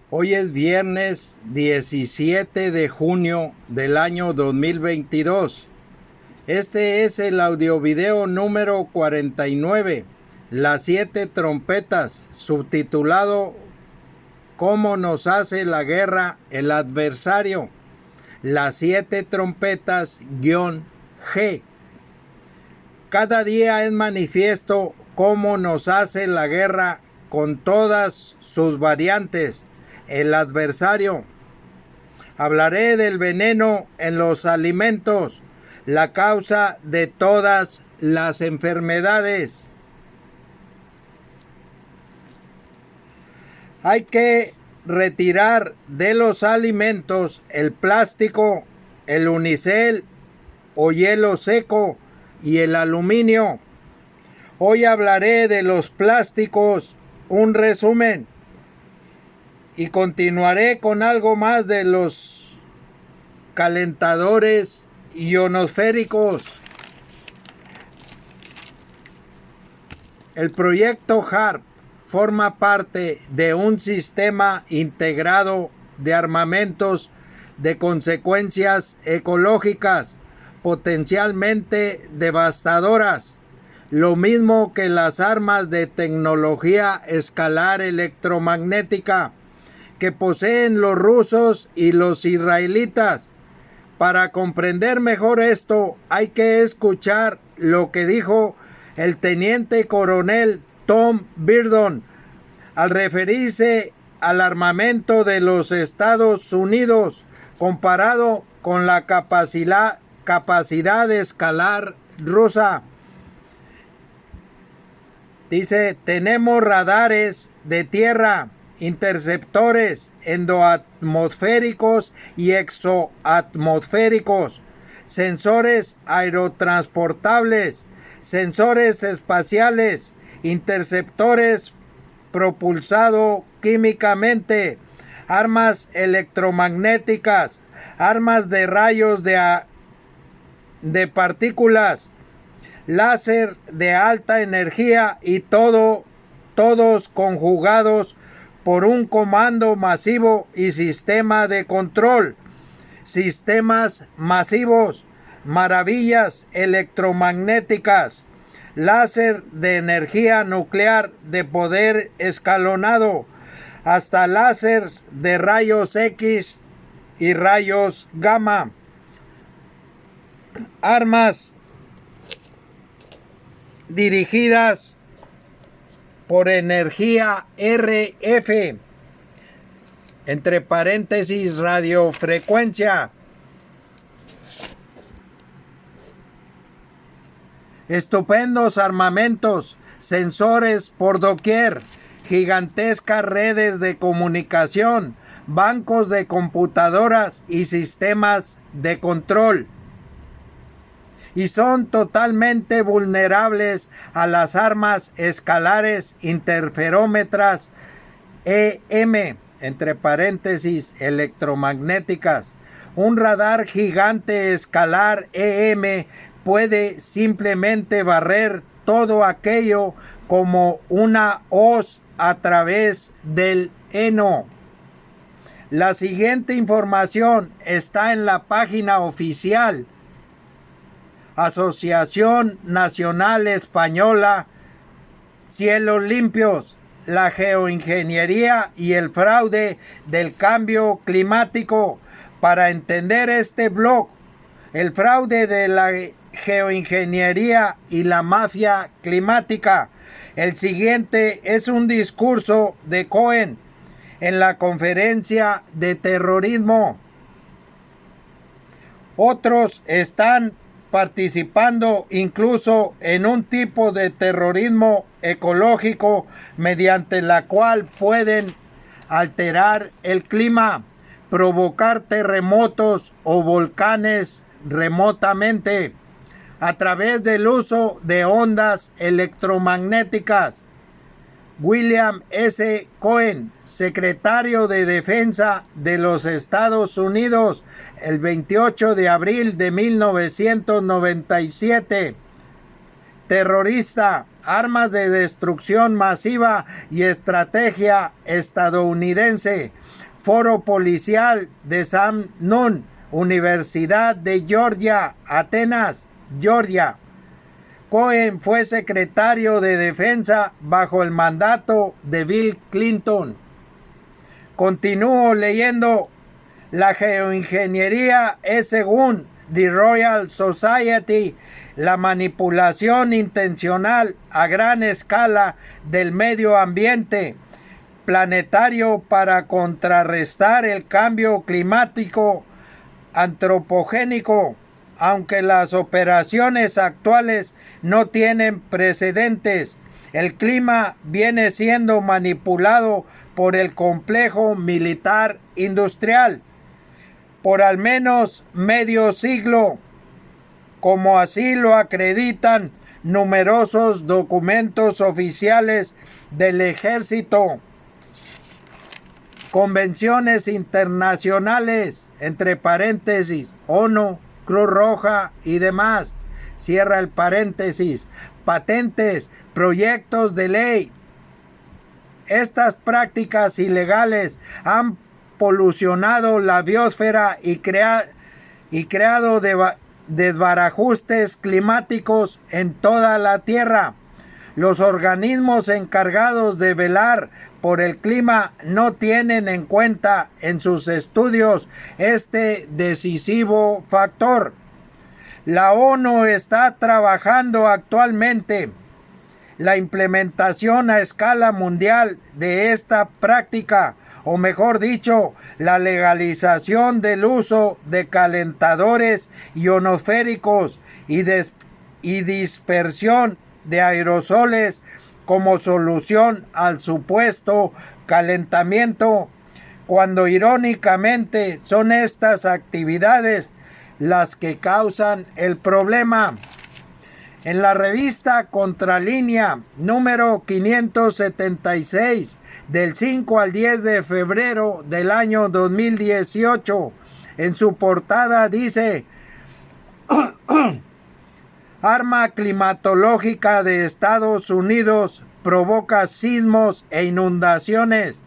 Hoy es viernes 17 de junio del año 2022. Este es el audiovideo número 49, Las 7 trompetas, subtitulado ¿Cómo nos hace la guerra el adversario? Las 7 trompetas-G. Cada día es manifiesto cómo nos hace la guerra con todas sus variantes el adversario. Hablaré del veneno en los alimentos, la causa de todas las enfermedades. Hay que retirar de los alimentos el plástico, el unicel o hielo seco y el aluminio. Hoy hablaré de los plásticos, un resumen, y continuaré con algo más de los calentadores ionosféricos. El proyecto HAARP forma parte de un sistema integrado de armamentos de consecuencias ecológicas potencialmente devastadoras, lo mismo que las armas de tecnología escalar electromagnética que poseen los rusos y los israelitas. Para comprender mejor esto, hay que escuchar lo que dijo el teniente coronel Tom Birdon al referirse al armamento de los Estados Unidos comparado con la capacidad de escalar rusa. Dice: tenemos radares de tierra, interceptores endoatmosféricos y exoatmosféricos, sensores aerotransportables, sensores espaciales, interceptores propulsado químicamente, armas electromagnéticas, armas de rayos de partículas, láser de alta energía y todos conjugados por un comando masivo y sistema de control. Sistemas masivos, maravillas electromagnéticas, láser de energía nuclear de poder escalonado, hasta láseres de rayos X y rayos gamma, armas dirigidas por energía RF, entre paréntesis radiofrecuencia, estupendos armamentos, sensores por doquier, gigantescas redes de comunicación, bancos de computadoras y sistemas de control. Y son totalmente vulnerables a las armas escalares interferómetras EM, entre paréntesis electromagnéticas. Un radar gigante escalar EM puede simplemente barrer todo aquello como una hoz a través del heno. La siguiente información está en la página oficial Asociación Nacional Española Cielos Limpios, la geoingeniería y el fraude del cambio climático. Para entender este blog, el fraude de la geoingeniería y la mafia climática. El siguiente es un discurso de Cohen en la conferencia de terrorismo. Otros están participando incluso en un tipo de terrorismo ecológico mediante la cual pueden alterar el clima, provocar terremotos o volcanes remotamente a través del uso de ondas electromagnéticas. William S. Cohen, secretario de Defensa de los Estados Unidos, el 28 de abril de 1997, terrorista, armas de destrucción masiva y estrategia estadounidense. Foro policial de Sam Nunn, Universidad de Georgia, Atenas, Georgia. Cohen fue secretario de Defensa bajo el mandato de Bill Clinton. Continúo leyendo. La geoingeniería es, según The Royal Society, la manipulación intencional a gran escala del medio ambiente planetario para contrarrestar el cambio climático antropogénico, aunque las operaciones actuales no tienen precedentes. El clima viene siendo manipulado por el complejo militar industrial por al menos medio siglo, como así lo acreditan numerosos documentos oficiales del ejército, convenciones internacionales, entre paréntesis, ONU, Cruz Roja y demás, cierra el paréntesis, patentes, proyectos de ley. Estas prácticas ilegales han polucionado la biosfera y creado desbarajustes climáticos en toda la Tierra. Los organismos encargados de velar por el clima no tienen en cuenta en sus estudios este decisivo factor. La ONU está trabajando actualmente la implementación a escala mundial de esta práctica, o mejor dicho, la legalización del uso de calentadores ionosféricos y dispersión de aerosoles como solución al supuesto calentamiento, cuando irónicamente son estas actividades las que causan el problema. En la revista Contralínea número 576 del 5 al 10 de febrero del año 2018, en su portada dice: arma climatológica de Estados Unidos provoca sismos e inundaciones.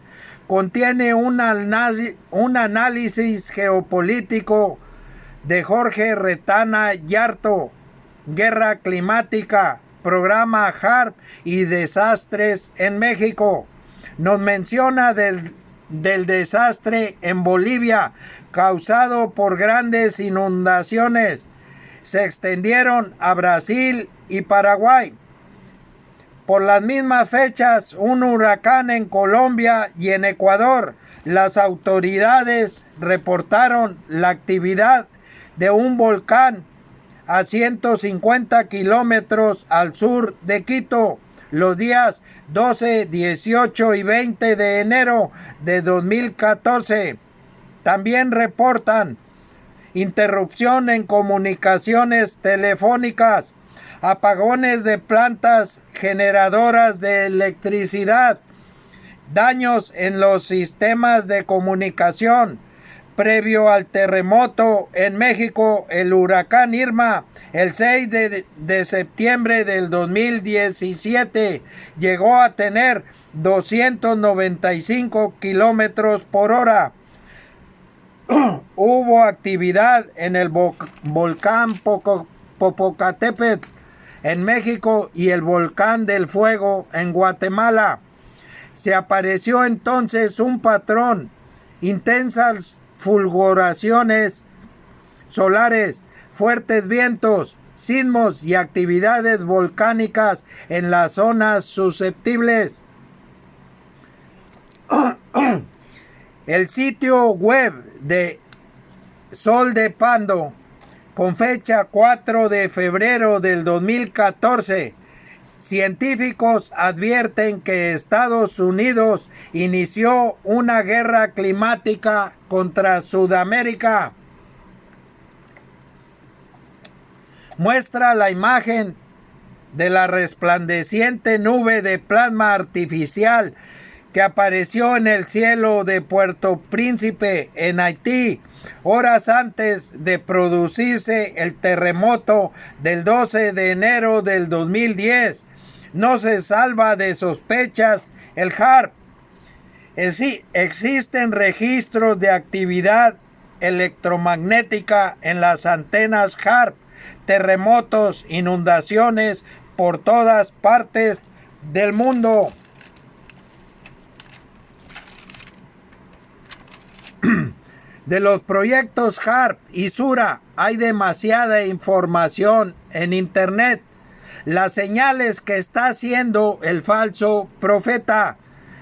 Contiene un análisis geopolítico de Jorge Retana Yarto. Guerra climática, programa HARP y desastres en México. Nos menciona del desastre en Bolivia causado por grandes inundaciones. Se extendieron a Brasil y Paraguay. Por las mismas fechas, un huracán en Colombia y en Ecuador. Las autoridades reportaron la actividad de un volcán a 150 kilómetros al sur de Quito, los días 12, 18 y 20 de enero de 2014. También reportan interrupción en comunicaciones telefónicas, apagones de plantas generadoras de electricidad, daños en los sistemas de comunicación. Previo al terremoto en México, el huracán Irma, el 6 de septiembre del 2017, llegó a tener 295 kilómetros por hora. Hubo actividad en el volcán Popocatépetl en México y el volcán del Fuego en Guatemala. Se apareció entonces un patrón: intensas fulguraciones solares, fuertes vientos, sismos y actividades volcánicas en las zonas susceptibles. El sitio web de Sol de Pando, con fecha 4 de febrero del 2014, científicos advierten que Estados Unidos inició una guerra climática contra Sudamérica. Muestra la imagen de la resplandeciente nube de plasma artificial que apareció en el cielo de Puerto Príncipe, en Haití, horas antes de producirse el terremoto del 12 de enero del 2010. No se salva de sospechas el HAARP. Existen registros de actividad electromagnética en las antenas HAARP, terremotos, inundaciones por todas partes del mundo. De los proyectos HAARP y Sura hay demasiada información en internet. Las señales que está haciendo el falso profeta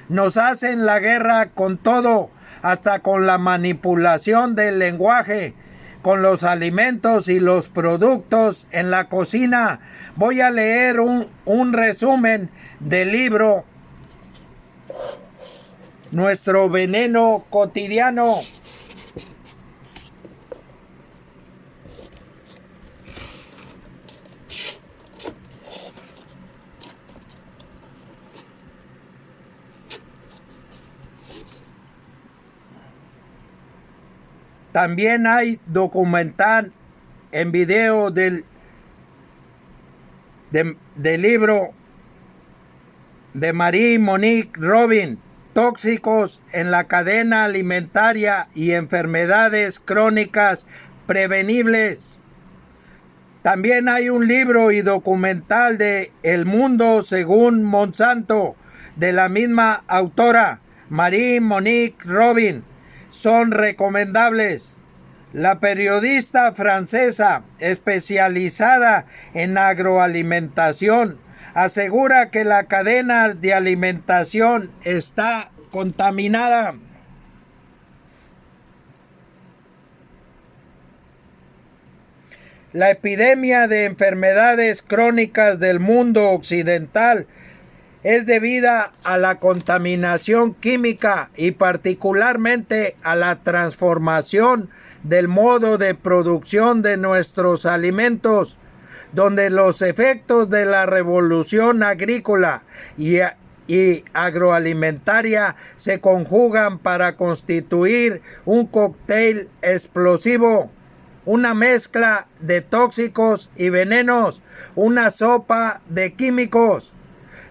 nos hacen la guerra con todo, hasta con la manipulación del lenguaje, con los alimentos y los productos en la cocina. Voy a leer un resumen del libro Nuestro Veneno Cotidiano. También hay documental en video del libro de Marie-Monique Robin, Tóxicos en la cadena alimentaria y enfermedades crónicas prevenibles. También hay un libro y documental de El Mundo según Monsanto, de la misma autora, Marie-Monique Robin. Son recomendables. La periodista francesa especializada en agroalimentación asegura que la cadena de alimentación está contaminada. La epidemia de enfermedades crónicas del mundo occidental es debida a la contaminación química y particularmente a la transformación del modo de producción de nuestros alimentos, donde los efectos de la revolución agrícola y agroalimentaria se conjugan para constituir un cóctel explosivo, una mezcla de tóxicos y venenos, una sopa de químicos.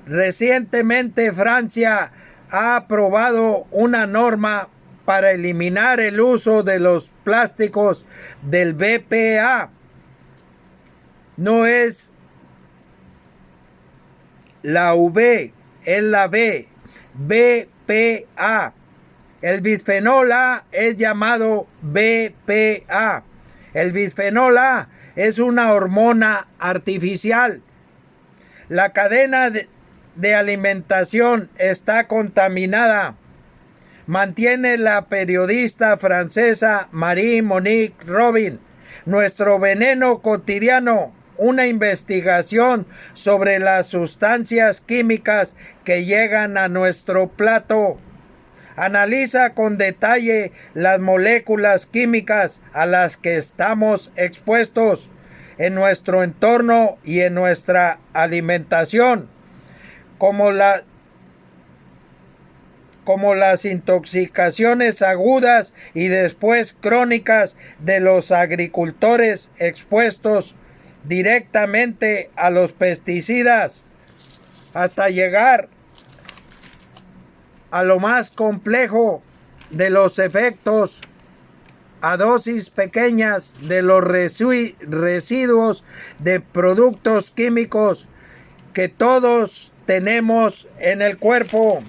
Recientemente Francia ha aprobado una norma para eliminar el uso de los plásticos del BPA. No es la V, es la B, BPA. El bisfenol A es llamado BPA. El bisfenol A es una hormona artificial. La cadena de alimentación está contaminada, mantiene la periodista francesa Marie-Monique Robin. Nuestro Veneno Cotidiano, una investigación sobre las sustancias químicas que llegan a nuestro plato. Analiza con detalle las moléculas químicas a las que estamos expuestos en nuestro entorno y en nuestra alimentación, como las intoxicaciones agudas y después crónicas de los agricultores expuestos directamente a los pesticidas, hasta llegar a lo más complejo de los efectos a dosis pequeñas de los residuos de productos químicos que todos tenemos en el cuerpo.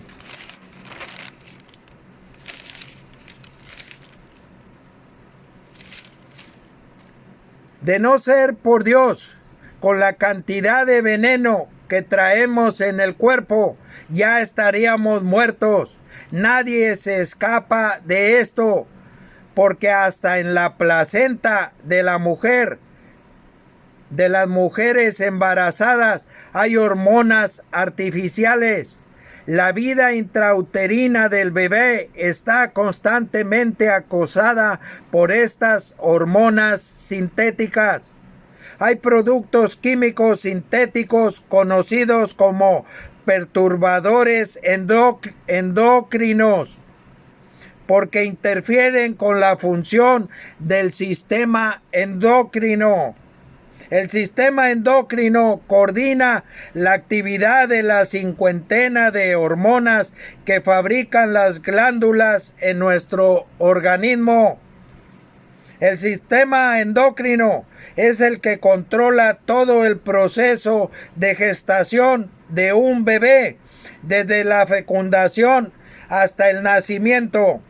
De no ser por Dios, con la cantidad de veneno que traemos en el cuerpo, ya estaríamos muertos. Nadie se escapa de esto, porque hasta en la placenta de la mujer, de las mujeres embarazadas, hay hormonas artificiales. La vida intrauterina del bebé está constantemente acosada por estas hormonas sintéticas. Hay productos químicos sintéticos conocidos como perturbadores endocrinos, porque interfieren con la función del sistema endocrino. El sistema endocrino coordina la actividad de la cincuentena de hormonas que fabrican las glándulas en nuestro organismo. El sistema endocrino es el que controla todo el proceso de gestación de un bebé, desde la fecundación hasta el nacimiento.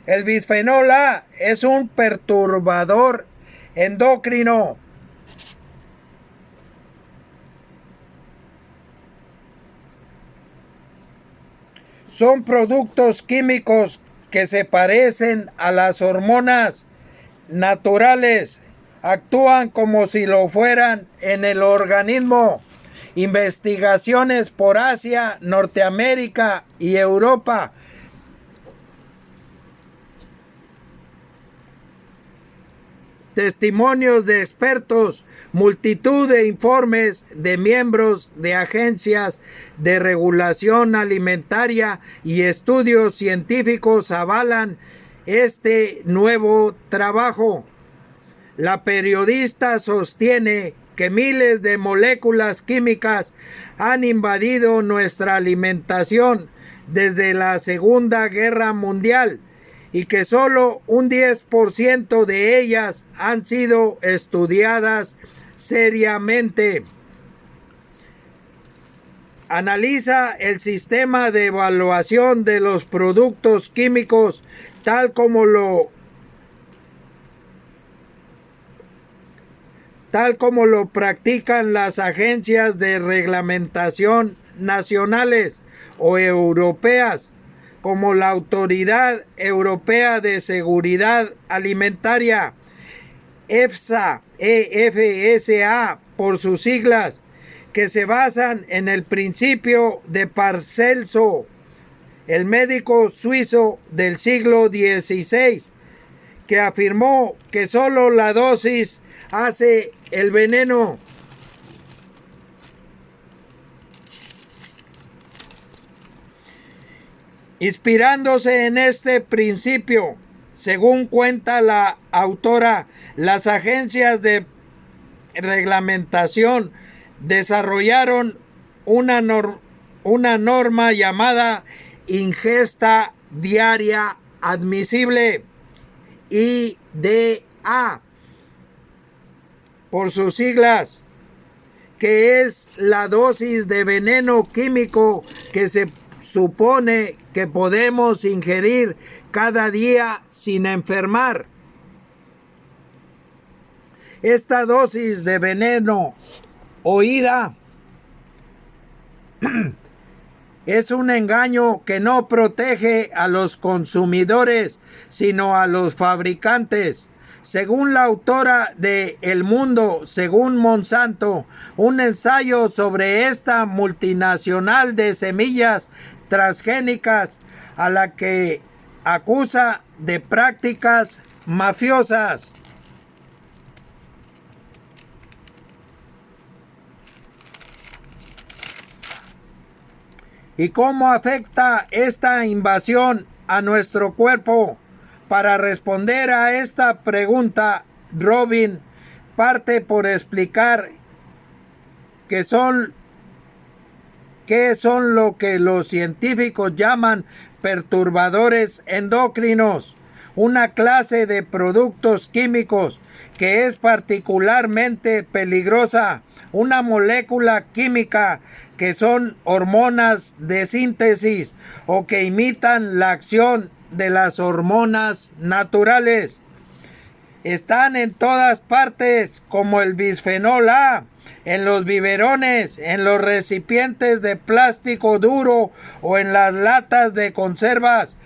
El bisfenol A es un perturbador endocrino. Son productos químicos que se parecen a las hormonas naturales, actúan como si lo fueran en el organismo. Investigaciones por Asia, Norteamérica y Europa testimonios de expertos, multitud de informes de miembros de agencias de regulación alimentaria y estudios científicos avalan este nuevo trabajo. La periodista sostiene que miles de moléculas químicas han invadido nuestra alimentación desde la Segunda Guerra Mundial y que solo un 10% de ellas han sido estudiadas seriamente. Analiza el sistema de evaluación de los productos químicos tal como lo practican las agencias de reglamentación nacionales o europeas, como la Autoridad Europea de Seguridad Alimentaria, EFSA, por sus siglas, que se basan en el principio de Paracelso, el médico suizo del siglo XVI, que afirmó que solo la dosis hace el veneno. Inspirándose en este principio, según cuenta la autora, las agencias de reglamentación desarrollaron una norma llamada ingesta diaria admisible, IDA, por sus siglas, que es la dosis de veneno químico que se supone que podemos ingerir cada día sin enfermar. Esta dosis de veneno oída es un engaño que no protege a los consumidores, sino a los fabricantes. Según la autora de El Mundo, según Monsanto, un ensayo sobre esta multinacional de semillas transgénicas a la que acusa de prácticas mafiosas. ¿Y cómo afecta esta invasión a nuestro cuerpo? Para responder a esta pregunta, Robin parte por explicar qué son lo que los científicos llaman perturbadores endocrinos, una clase de productos químicos que es particularmente peligrosa, una molécula química que son hormonas de síntesis o que imitan la acción de las hormonas naturales. Están en todas partes, como el bisfenol A, en los biberones, en los recipientes de plástico duro o en las latas de conservas,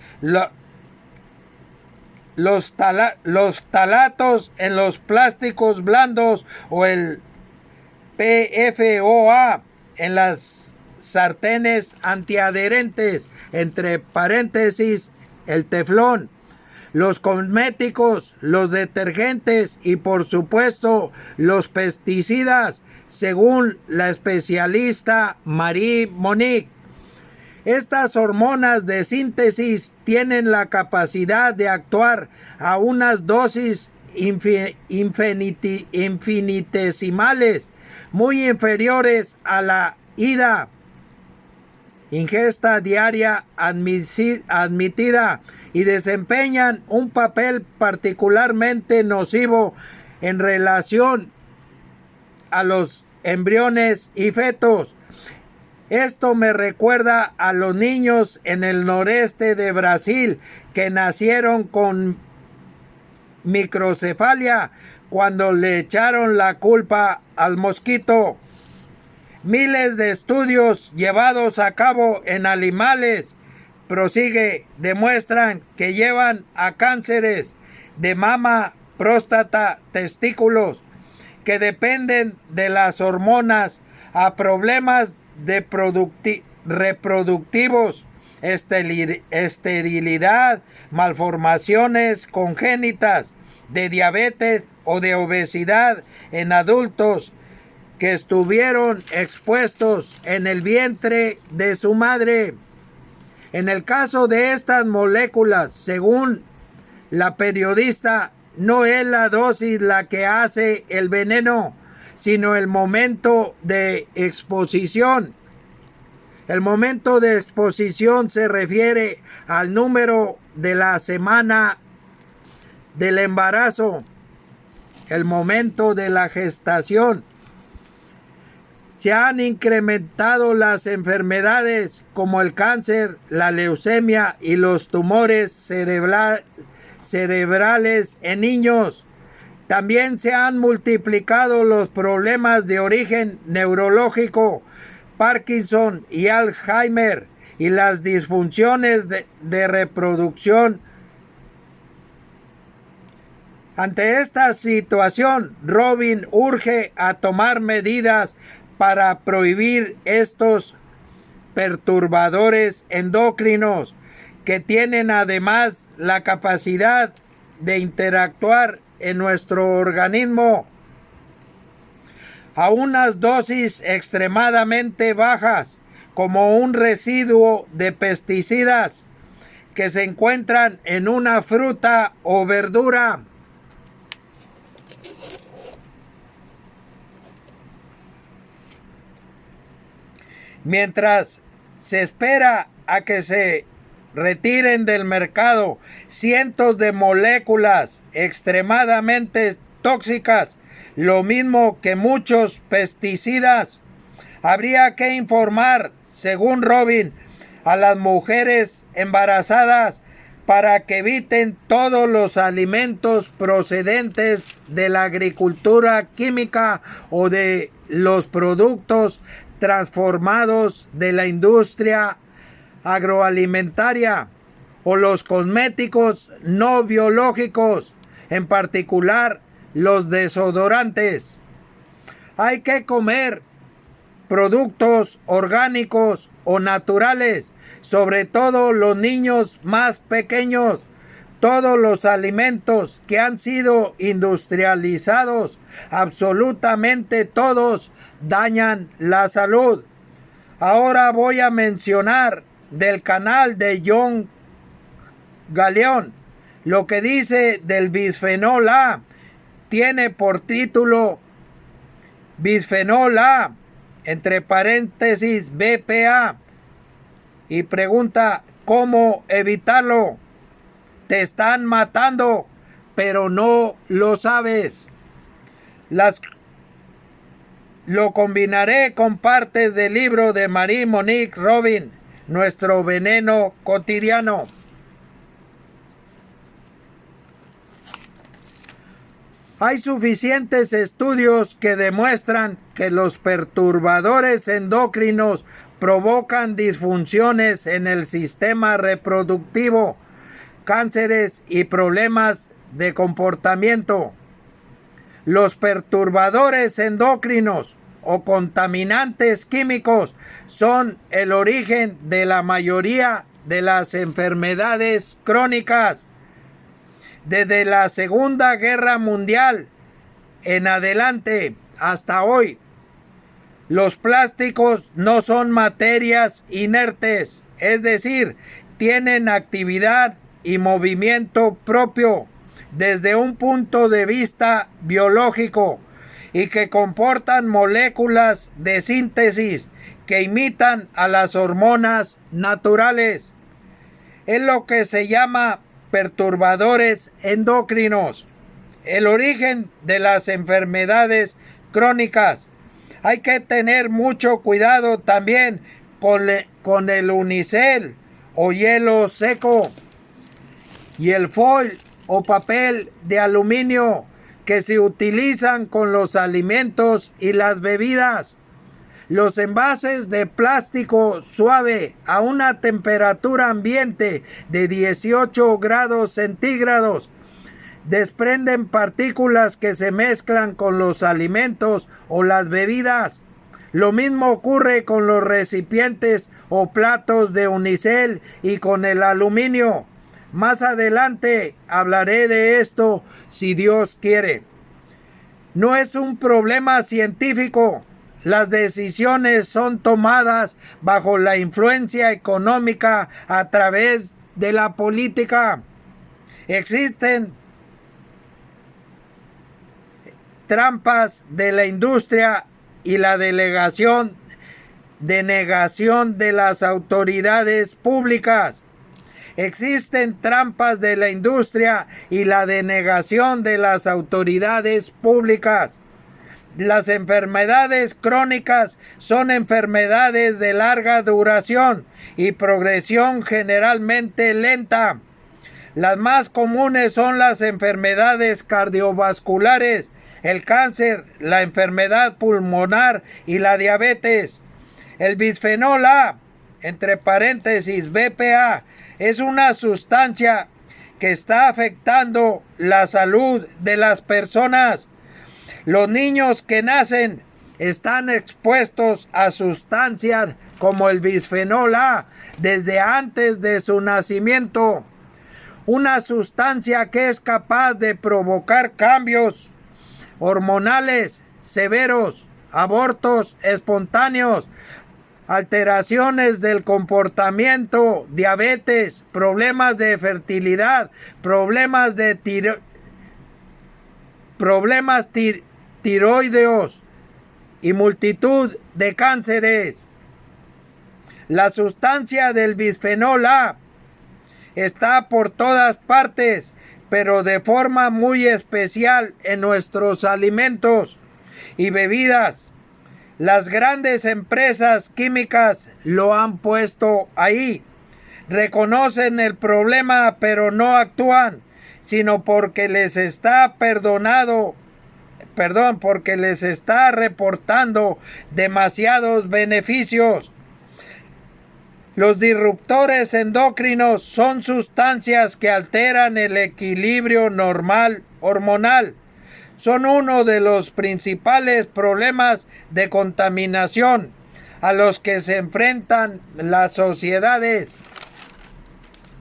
los talatos en los plásticos blandos o el PFOA en las sartenes antiadherentes, entre paréntesis el teflón, los cosméticos, los detergentes y por supuesto los pesticidas según la especialista Marie Monique. Estas hormonas de síntesis tienen la capacidad de actuar a unas dosis infinitesimales, muy inferiores a la ingesta diaria admitida, y desempeñan un papel particularmente nocivo en relación a los embriones y fetos. Esto me recuerda a los niños en el noreste de Brasil que nacieron con microcefalia cuando le echaron la culpa al mosquito. Miles de estudios llevados a cabo en animales, prosigue, demuestran que llevan a cánceres de mama, próstata, testículos, que dependen de las hormonas, a problemas de reproductivos, esterilidad, malformaciones congénitas, de diabetes o de obesidad en adultos que estuvieron expuestos en el vientre de su madre. En el caso de estas moléculas, según la periodista, no es la dosis la que hace el veneno, sino el momento de exposición. El momento de exposición se refiere al número de la semana del embarazo, el momento de la gestación. Se han incrementado las enfermedades como el cáncer, la leucemia y los tumores cerebrales en niños. También se han multiplicado los problemas de origen neurológico, Parkinson y Alzheimer, y las disfunciones de reproducción. Ante esta situación, Robin urge a tomar medidas para prohibir estos perturbadores endocrinos que tienen además la capacidad de interactuar en nuestro organismo a unas dosis extremadamente bajas, como un residuo de pesticidas que se encuentran en una fruta o verdura. Mientras se espera a que se retiren del mercado cientos de moléculas extremadamente tóxicas, lo mismo que muchos pesticidas, habría que informar, según Robin, a las mujeres embarazadas para que eviten todos los alimentos procedentes de la agricultura química o de los productos transformados de la industria agroalimentaria o los cosméticos no biológicos, en particular los desodorantes. Hay que comer productos orgánicos o naturales, sobre todo los niños más pequeños. Todos los alimentos que han sido industrializados, absolutamente todos, dañan la salud. Ahora voy a mencionar del canal de John Galeón lo que dice del bisfenol A. Tiene por título Bisfenol A, entre paréntesis BPA, y pregunta cómo evitarlo. Te están matando, pero no lo sabes. Lo combinaré con partes del libro de Marie Monique Robin, Nuestro veneno cotidiano. Hay suficientes estudios que demuestran que los perturbadores endocrinos provocan disfunciones en el sistema reproductivo, cánceres y problemas de comportamiento. Los perturbadores endocrinos o contaminantes químicos son el origen de la mayoría de las enfermedades crónicas. Desde la Segunda Guerra Mundial en adelante hasta hoy, Los plásticos no son materias inertes, es decir, tienen actividad y movimiento propio desde un punto de vista biológico y que comportan moléculas de síntesis que imitan a las hormonas naturales. Es lo que se llama perturbadores endocrinos. El origen de las enfermedades crónicas. Hay que tener mucho cuidado también con el unicel o hielo seco y el foil o papel de aluminio que se utilizan con los alimentos y las bebidas. Los envases de plástico suave a una temperatura ambiente de 18 grados centígrados desprenden partículas que se mezclan con los alimentos o las bebidas. Lo mismo ocurre con los recipientes o platos de unicel y con el aluminio. Más adelante hablaré de esto si Dios quiere. No es un problema científico. Las decisiones son tomadas bajo la influencia económica a través de la política. Existen trampas de la industria y la denegación de las autoridades públicas. Existen trampas de la industria y la denegación de las autoridades públicas. Las enfermedades crónicas son enfermedades de larga duración y progresión generalmente lenta. Las más comunes son las enfermedades cardiovasculares, el cáncer, la enfermedad pulmonar y la diabetes. El bisfenol A, entre paréntesis BPA, es una sustancia que está afectando la salud de las personas. Los niños que nacen están expuestos a sustancias como el bisfenol A desde antes de su nacimiento. Una sustancia que es capaz de provocar cambios hormonales severos, abortos espontáneos, alteraciones del comportamiento, diabetes, problemas de fertilidad, problemas tiroideos y multitud de cánceres. La sustancia del bisfenol A está por todas partes, pero de forma muy especial en nuestros alimentos y bebidas. Las grandes empresas químicas lo han puesto ahí. Reconocen el problema, pero no actúan, sino porque les está porque les está reportando demasiados beneficios. Los disruptores endocrinos son sustancias que alteran el equilibrio normal hormonal. Son uno de los principales problemas de contaminación a los que se enfrentan las sociedades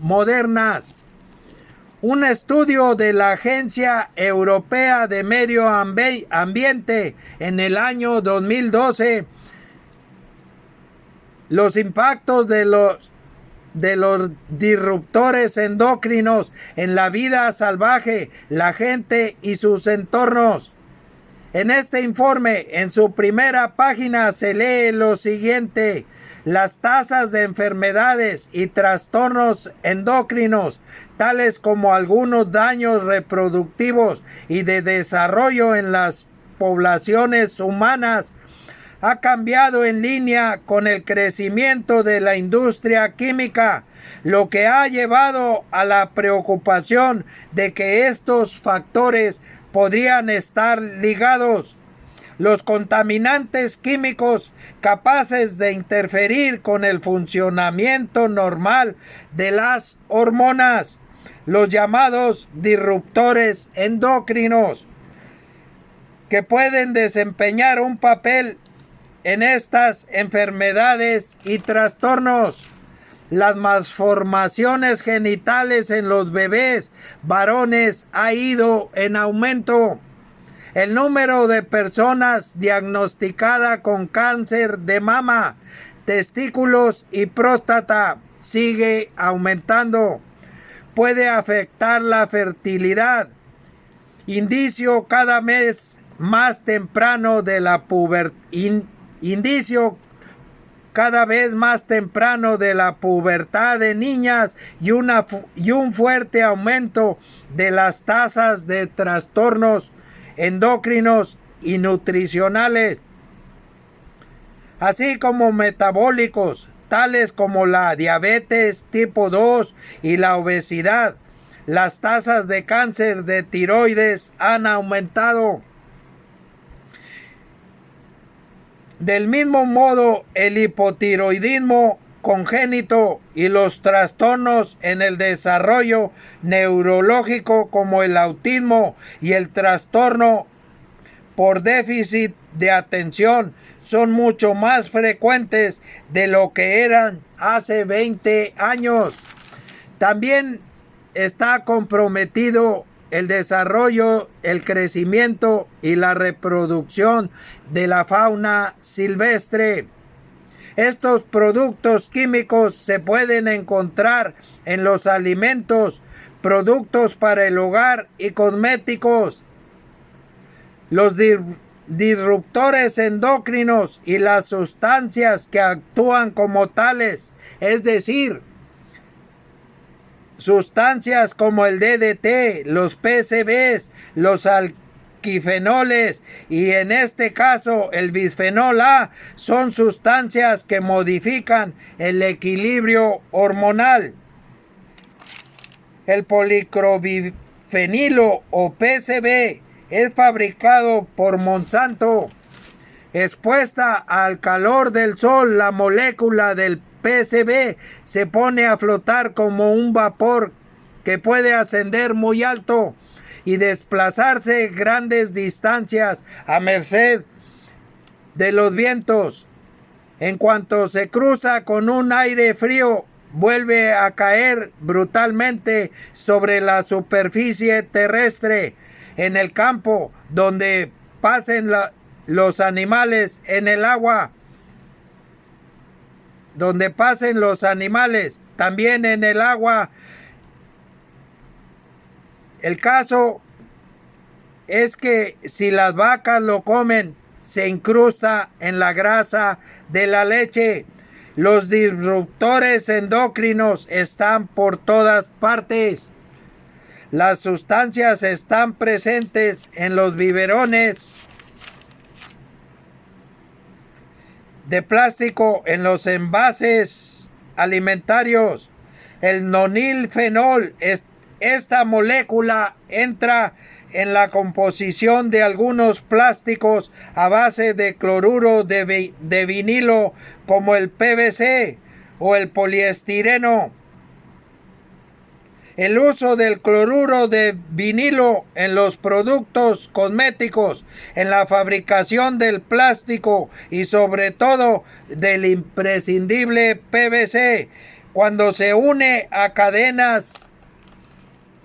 modernas. Un estudio de la Agencia Europea de Medio Ambiente en el año 2012, los impactos de los disruptores endocrinos en la vida salvaje, la gente y sus entornos. En este informe, en su primera página, se lee lo siguiente: las tasas de enfermedades y trastornos endocrinos, tales como algunos daños reproductivos y de desarrollo en las poblaciones humanas, ha cambiado en línea con el crecimiento de la industria química, lo que ha llevado a la preocupación de que estos factores podrían estar ligados. Los contaminantes químicos capaces de interferir con el funcionamiento normal de las hormonas, los llamados disruptores endocrinos, que pueden desempeñar un papel en estas enfermedades y trastornos. Las malformaciones genitales en los bebés varones ha ido en aumento. El número de personas diagnosticadas con cáncer de mama, testículos y próstata sigue aumentando. Puede afectar la fertilidad. Indicio cada vez más temprano de la pubertad de niñas y un fuerte aumento de las tasas de trastornos endocrinos y nutricionales, así como metabólicos, tales como la diabetes tipo 2 y la obesidad. Las tasas de cáncer de tiroides han aumentado. Del mismo modo, el hipotiroidismo congénito y los trastornos en el desarrollo neurológico como el autismo y el trastorno por déficit de atención son mucho más frecuentes de lo que eran hace 20 años. También está comprometido el desarrollo, el crecimiento y la reproducción de la fauna silvestre. Estos productos químicos se pueden encontrar en los alimentos, productos para el hogar y cosméticos. Los disruptores endocrinos y las sustancias que actúan como tales, es decir, sustancias como el DDT, los PCBs, los alquifenoles y en este caso el bisfenol A, son sustancias que modifican el equilibrio hormonal. El policlorobifenilo o PCB es fabricado por Monsanto. Expuesta al calor del sol, la molécula del PCB se pone a flotar como un vapor que puede ascender muy alto y desplazarse grandes distancias a merced de los vientos. En cuanto se cruza con un aire frío, vuelve a caer brutalmente sobre la superficie terrestre. En el campo donde pasen los animales, en el agua donde pasen los animales, también en el agua. El caso es que si las vacas lo comen, se incrusta en la grasa de la leche. Los disruptores endocrinos están por todas partes. Las sustancias están presentes en los biberones de plástico, en los envases alimentarios. El nonilfenol, esta molécula entra en la composición de algunos plásticos a base de cloruro de vinilo como el PVC o el poliestireno. El uso del cloruro de vinilo en los productos cosméticos, en la fabricación del plástico y sobre todo del imprescindible PVC, cuando se une a cadenas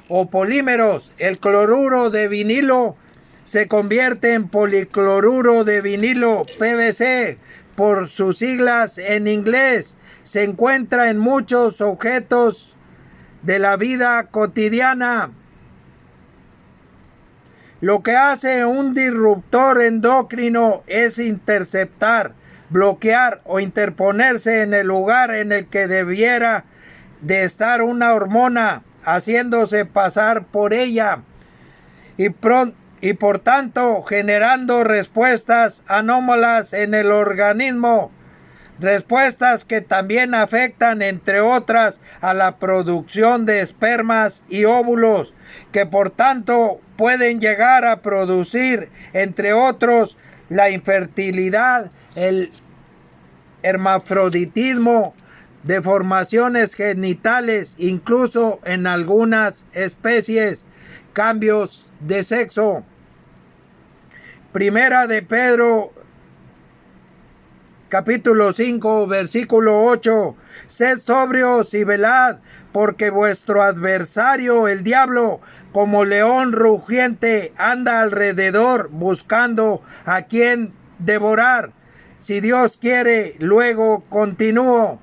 o polímeros, el cloruro de vinilo se convierte en policloruro de vinilo, PVC, por sus siglas en inglés. Se encuentra en muchos objetos de la vida cotidiana. Lo que hace un disruptor endocrino es interceptar, bloquear o interponerse en el lugar en el que debiera de estar una hormona, haciéndose pasar por ella y por tanto generando respuestas anómalas en el organismo. Respuestas que también afectan, entre otras, a la producción de espermas y óvulos, que por tanto pueden llegar a producir, entre otros, la infertilidad, el hermafroditismo, deformaciones genitales, incluso en algunas especies, cambios de sexo. Primera de Pedro, capítulo 5, versículo 8. Sed sobrios y velad, porque vuestro adversario, el diablo, como león rugiente, anda alrededor buscando a quien devorar. Si Dios quiere, luego continúo.